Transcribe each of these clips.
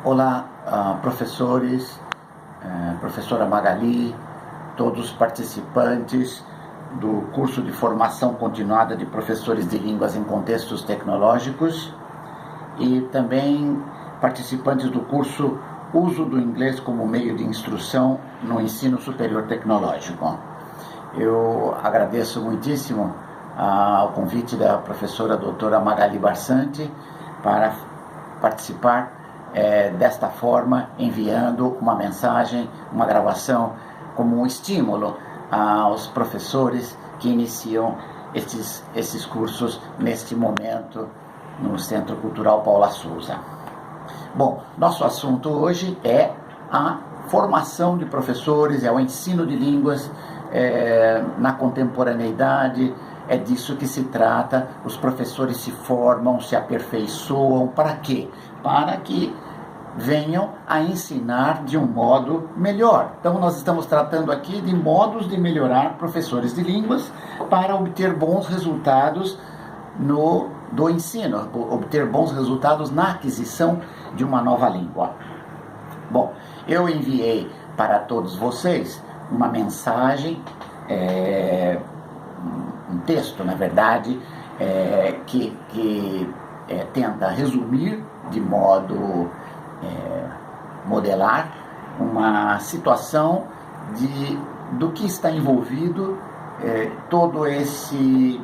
Olá, professores, professora Magali, todos os participantes do curso de formação continuada de professores de línguas em contextos tecnológicos e também participantes do curso Uso do Inglês como Meio de Instrução no Ensino Superior Tecnológico. Eu agradeço muitíssimo ao convite da professora doutora Magali Barsante para participar desta forma, enviando uma mensagem, uma gravação como um estímulo aos professores que iniciam esses cursos neste momento no Centro Cultural Paula Souza. Bom, nosso assunto hoje é a formação de professores, é o ensino de línguas na contemporaneidade. É disso que se trata. Os professores se formam, se aperfeiçoam. Para quê? Para que venham a ensinar de um modo melhor. Então, nós estamos tratando aqui de modos de melhorar professores de línguas para obter bons resultados do ensino, obter bons resultados na aquisição de uma nova língua. Bom, eu enviei para todos vocês uma mensagem, um texto, na verdade, que tenta resumir de modo modelar uma situação do que está envolvido todo esse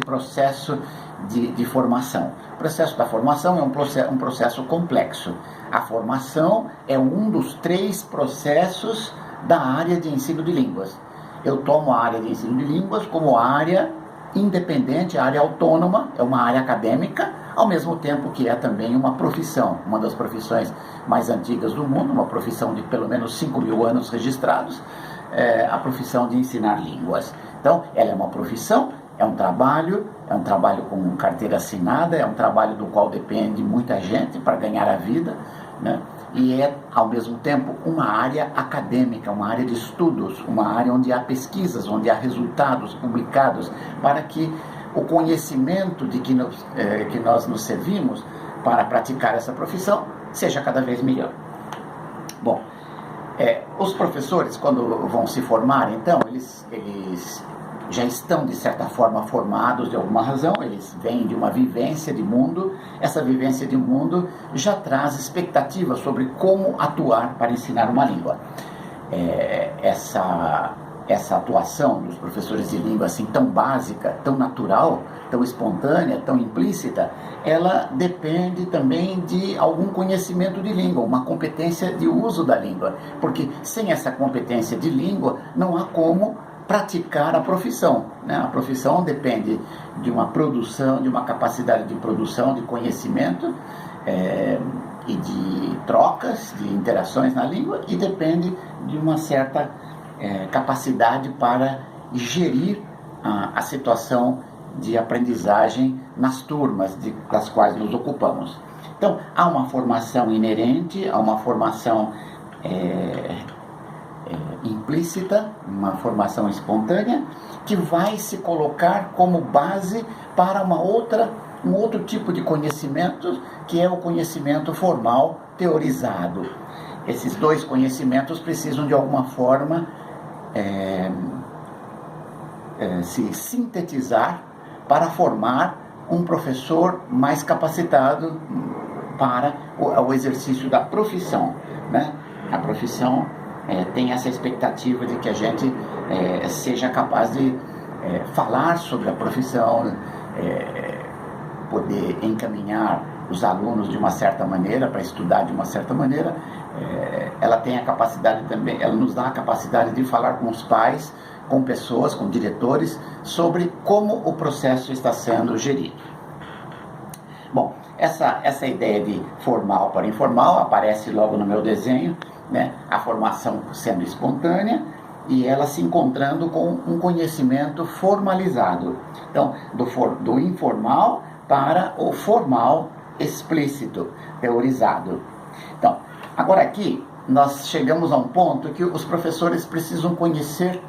processo de formação. O processo da formação é um processo complexo. A formação é um dos 3 processos da área de ensino de línguas. Eu tomo a área de ensino de línguas como área independente, área autônoma, é uma área acadêmica, ao mesmo tempo que é também uma profissão, uma das profissões mais antigas do mundo, uma profissão de pelo menos 5.000 anos registrados, a profissão de ensinar línguas. Então, ela é uma profissão, é um trabalho com carteira assinada, é um trabalho do qual depende muita gente para ganhar a vida, né? E é, ao mesmo tempo, uma área acadêmica, uma área de estudos, uma área onde há pesquisas, onde há resultados publicados, para que o conhecimento de que nós nos servimos para praticar essa profissão seja cada vez melhor. Bom, os professores, quando vão se formar, então, eles já estão, de certa forma, formados de alguma razão, eles vêm de uma vivência de mundo. Essa vivência de mundo já traz expectativas sobre como atuar para ensinar uma língua. Essa atuação dos professores de língua assim tão básica, tão natural, tão espontânea, tão implícita, ela depende também de algum conhecimento de língua, uma competência de uso da língua, porque sem essa competência de língua não há como praticar a profissão, né? A profissão depende de uma produção, de uma capacidade de produção, de conhecimento e de trocas, de interações na língua, e depende de uma certa capacidade para gerir a situação de aprendizagem nas turmas das quais nos ocupamos. Então, há uma formação inerente, há uma formação implícita, uma formação espontânea, que vai se colocar como base para um outro tipo de conhecimento, que é o conhecimento formal teorizado. Esses 2 conhecimentos precisam, de alguma forma, se sintetizar para formar um professor mais capacitado para o exercício da profissão, né? A profissão tem essa expectativa de que a gente seja capaz de falar sobre a profissão, poder encaminhar os alunos de uma certa maneira, para estudar de uma certa maneira. Ela tem a capacidade também, ela nos dá a capacidade de falar com os pais, com pessoas, com diretores, sobre como o processo está sendo gerido. Bom, essa ideia de formal para informal aparece logo no meu desenho, né? A formação sendo espontânea e ela se encontrando com um conhecimento formalizado. Então, do informal para o formal explícito, teorizado. Então, agora aqui nós chegamos a um ponto que os professores precisam conhecer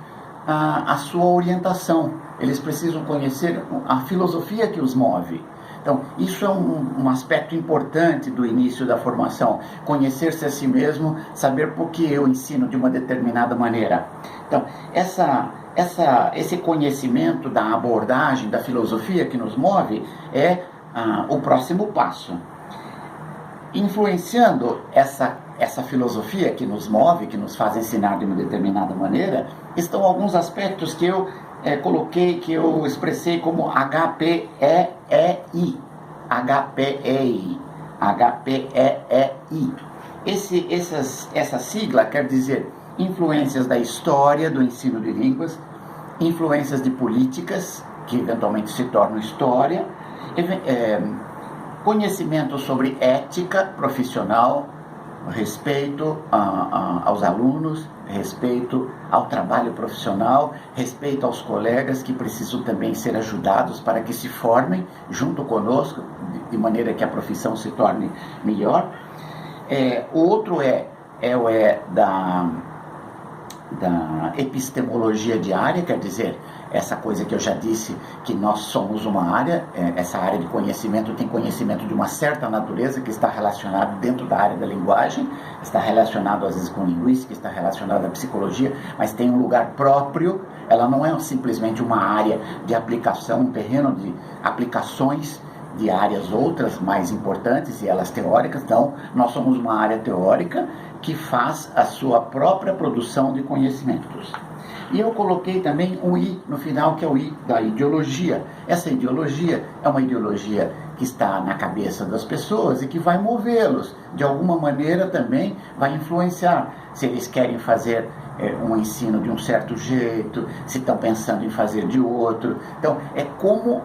a sua orientação, eles precisam conhecer a filosofia que os move. Então, isso é um aspecto importante do início da formação, conhecer-se a si mesmo, saber por que eu ensino de uma determinada maneira. Então, esse conhecimento da abordagem, da filosofia que nos move, é o próximo passo. Influenciando essa filosofia que nos move, que nos faz ensinar de uma determinada maneira, estão alguns aspectos que eu coloquei, que eu expressei como HPEEI. HPEI. HPEEI. Essa sigla quer dizer influências da história do ensino de línguas, influências de políticas, que eventualmente se tornam história, conhecimento sobre ética profissional, respeito aos alunos, respeito ao trabalho profissional, respeito aos colegas que precisam também ser ajudados para que se formem junto conosco, de maneira que a profissão se torne melhor. O outro é da epistemologia diária, quer dizer, essa coisa que eu já disse, que nós somos uma área, essa área de conhecimento tem conhecimento de uma certa natureza que está relacionado dentro da área da linguagem, está relacionado às vezes com linguística, está relacionado à psicologia, mas tem um lugar próprio, ela não é simplesmente uma área de aplicação, um terreno de aplicações de áreas outras mais importantes e elas teóricas. Então, nós somos uma área teórica que faz a sua própria produção de conhecimentos. E eu coloquei também um I no final, que é o I da ideologia. Essa ideologia é uma ideologia que está na cabeça das pessoas e que vai movê-los. De alguma maneira também vai influenciar. Se eles querem fazer um ensino de um certo jeito, se estão pensando em fazer de outro. Então, é como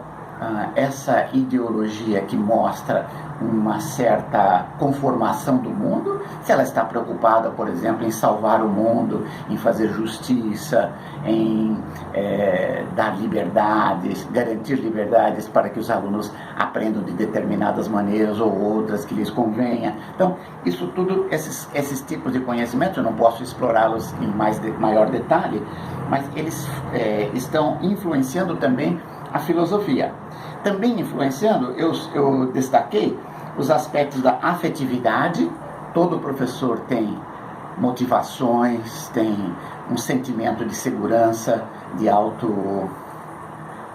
essa ideologia que mostra uma certa conformação do mundo, se ela está preocupada, por exemplo, em salvar o mundo, em fazer justiça, em dar liberdades, garantir liberdades para que os alunos aprendam de determinadas maneiras ou outras que lhes convenha. Então, isso tudo, esses tipos de conhecimento, eu não posso explorá-los em maior detalhe, mas eles estão influenciando também a filosofia. Também influenciando, eu destaquei os aspectos da afetividade. Todo professor tem motivações, tem um sentimento de segurança, de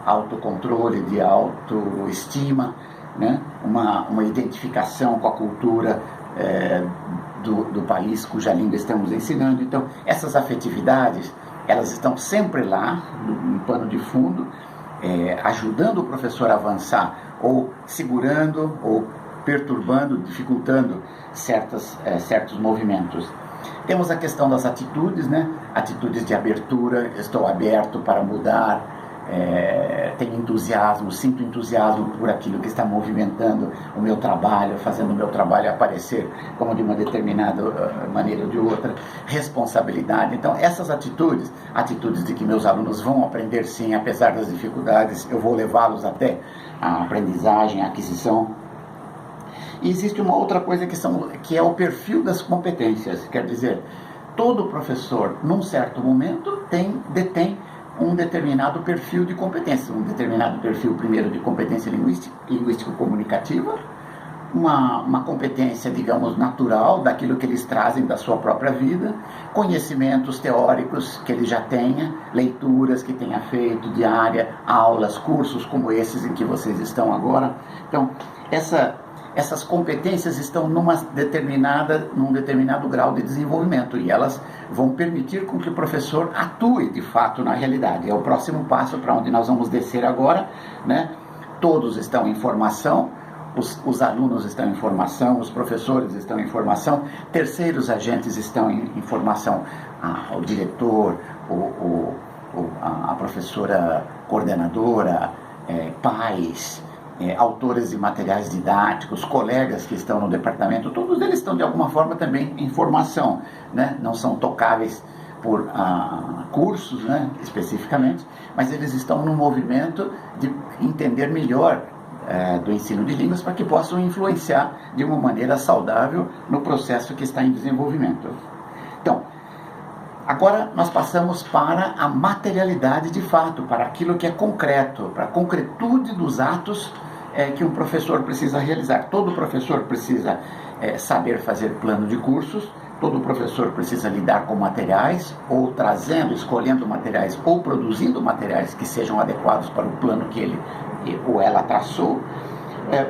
autocontrole, de autoestima, né? uma identificação com a cultura do país cuja língua estamos ensinando. Então, essas afetividades, elas estão sempre lá, no pano de fundo, ajudando o professor a avançar, ou segurando, ou perturbando, dificultando certos movimentos. Temos a questão das atitudes, né? Atitudes de abertura, estou aberto para mudar, tenho entusiasmo, sinto entusiasmo por aquilo que está movimentando o meu trabalho, fazendo o meu trabalho aparecer como de uma determinada maneira ou de outra. Responsabilidade. Então, essas atitudes de que meus alunos vão aprender sim, apesar das dificuldades, eu vou levá-los até a aprendizagem, a aquisição. E existe uma outra coisa que é o perfil das competências, quer dizer, todo professor, num certo momento, detém um determinado perfil de competência, um determinado perfil, primeiro, de competência linguístico-comunicativa, uma competência, digamos, natural, daquilo que eles trazem da sua própria vida, conhecimentos teóricos que ele já tenha, leituras que tenha feito, diária, aulas, cursos como esses em que vocês estão agora. Então, essas competências estão num determinado grau de desenvolvimento e elas vão permitir com que o professor atue de fato na realidade. É o próximo passo para onde nós vamos descer agora, né? Todos estão em formação, os alunos estão em formação, os professores estão em formação, terceiros agentes estão em formação, o diretor, a professora coordenadora, pais, autores de materiais didáticos, colegas que estão no departamento, todos eles estão de alguma forma também em formação, né? Não são tocáveis por cursos, né, especificamente, mas eles estão no movimento de entender melhor do ensino de línguas para que possam influenciar de uma maneira saudável no processo que está em desenvolvimento. Então, agora nós passamos para a materialidade de fato, para aquilo que é concreto, para a concretude dos atos que um professor precisa realizar. Todo professor precisa saber fazer plano de cursos, todo professor precisa lidar com materiais, ou trazendo, escolhendo materiais, ou produzindo materiais que sejam adequados para o plano que ele ou ela traçou.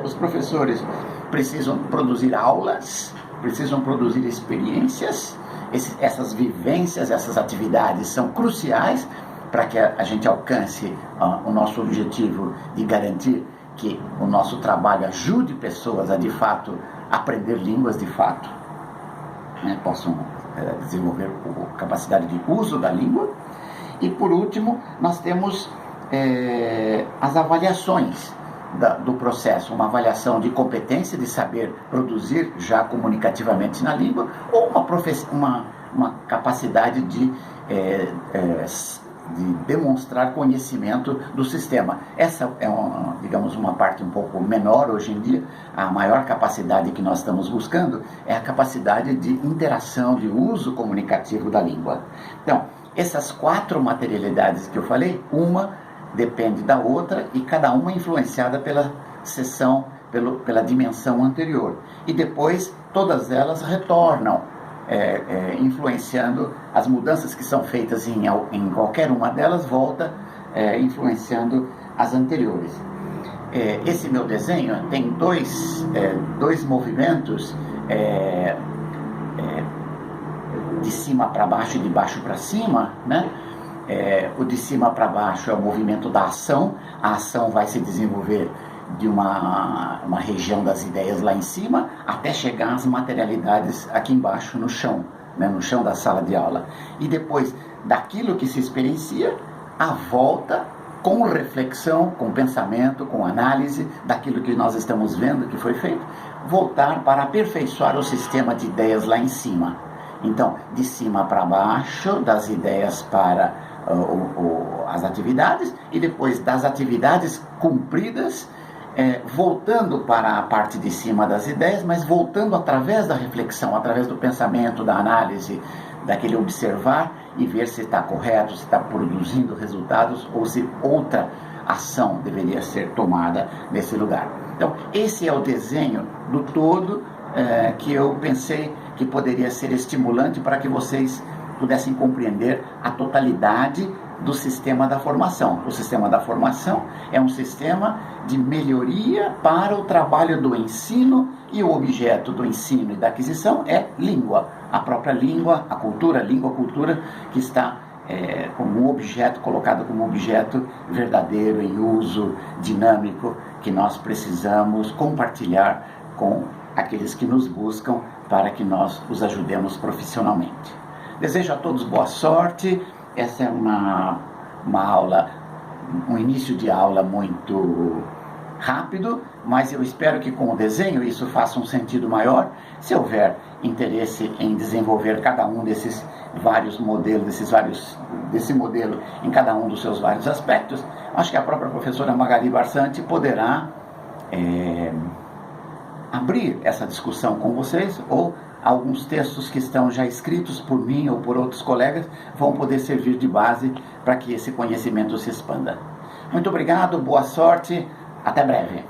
Os professores precisam produzir aulas, precisam produzir experiências. Essas vivências, essas atividades são cruciais para que a gente alcance o nosso objetivo de garantir que o nosso trabalho ajude pessoas a, de fato, aprender línguas de fato, né? Possam desenvolver a capacidade de uso da língua. E, por último, nós temos as avaliações do processo, uma avaliação de competência, de saber produzir já comunicativamente na língua, ou uma capacidade de demonstrar conhecimento do sistema. Essa é, digamos, uma parte um pouco menor hoje em dia. A maior capacidade que nós estamos buscando é a capacidade de interação, de uso comunicativo da língua. Então, essas 4 materialidades que eu falei, uma depende da outra e cada uma é influenciada pela seção, pela dimensão anterior. E depois todas elas retornam, influenciando as mudanças que são feitas em qualquer uma delas, volta influenciando as anteriores. Esse meu desenho tem dois movimentos de cima para baixo e de baixo para cima, né? O de cima para baixo é o movimento da ação. A ação vai se desenvolver de uma região das ideias lá em cima até chegar às materialidades aqui embaixo no chão, né, no chão da sala de aula. E depois daquilo que se experiencia, a volta com reflexão, com pensamento, com análise daquilo que nós estamos vendo que foi feito, voltar para aperfeiçoar o sistema de ideias lá em cima. Então, de cima para baixo, das ideias para as atividades, e depois das atividades cumpridas, voltando para a parte de cima das ideias, mas voltando através da reflexão, através do pensamento, da análise, daquele observar e ver se está correto, se está produzindo resultados ou se outra ação deveria ser tomada nesse lugar. Então, esse é o desenho do todo que eu pensei que poderia ser estimulante para que vocês pudessem compreender a totalidade do sistema da formação. O sistema da formação é um sistema de melhoria para o trabalho do ensino, e o objeto do ensino e da aquisição é língua. A própria língua, a cultura, que está como objeto, colocado como objeto verdadeiro, em uso dinâmico, que nós precisamos compartilhar com aqueles que nos buscam para que nós os ajudemos profissionalmente. Desejo a todos boa sorte. Essa é uma aula, um início de aula muito rápido, mas eu espero que com o desenho isso faça um sentido maior. Se houver interesse em desenvolver cada um desses vários modelos, desse modelo em cada um dos seus vários aspectos, acho que a própria professora Magali Barsante poderá abrir essa discussão com vocês, ou alguns textos que estão já escritos por mim ou por outros colegas vão poder servir de base para que esse conhecimento se expanda. Muito obrigado, boa sorte, até breve.